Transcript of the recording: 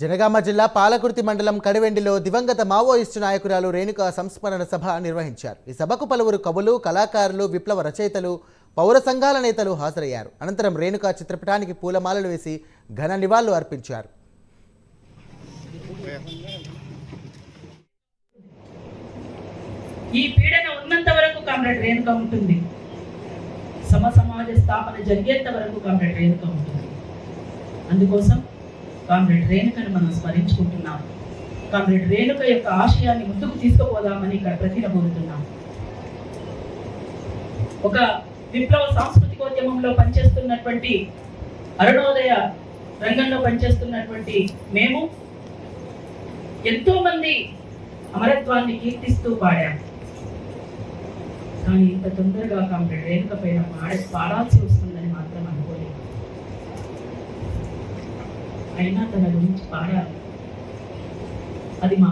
జనగామ జిల్లా పాలకుర్తి మండలం కడివెండిలో దివంగత మావోయిస్టు నాయకురాలు రేణుక సంస్మరణ సభ నిర్వహించారు. ఈ సభకు పలువురు కవులు, కళాకారులు, విప్లవ రచయితలు, పౌర సంఘాల నేతలు హాజరయ్యారు. అనంతరం రేణుక చిత్రపటానికి పూలమాలలు వేసి ఘన నివాళులు అర్పించారు. ఈ పీడన ఉన్నంత వరకు కామ్రేడ్ రేణుక ఉంటుంది. సమాజ స్థాపన జరిగేంత వరకు కామ్రేడ్ రేణుక ఉంటుంది. అందుకోసం కామ్రేడ్ రేణుకను మనం స్మరించుకుంటున్నాం. కామ్రేడ్ రేణుక యొక్క ఆశయాన్ని ముందుకు తీసుకుపోదామని ఇక్కడ ప్రతినబోతున్నాం. ఒక విప్లవ సాంస్కృతికోద్యమంలో పనిచేస్తున్నటువంటి, అరుణోదయ రంగంలో పనిచేస్తున్నటువంటి మేము ఎంతో మంది అమరత్వాన్ని కీర్తిస్తూ పాడాం. కానీ ఇంత తొందరగా కామ్రేడ్ రేణుక పైన పాడాల్సి వస్తుందని మాత్రం అనుకోలేదు. అయినా తన గురించి పాడాలి. అది మా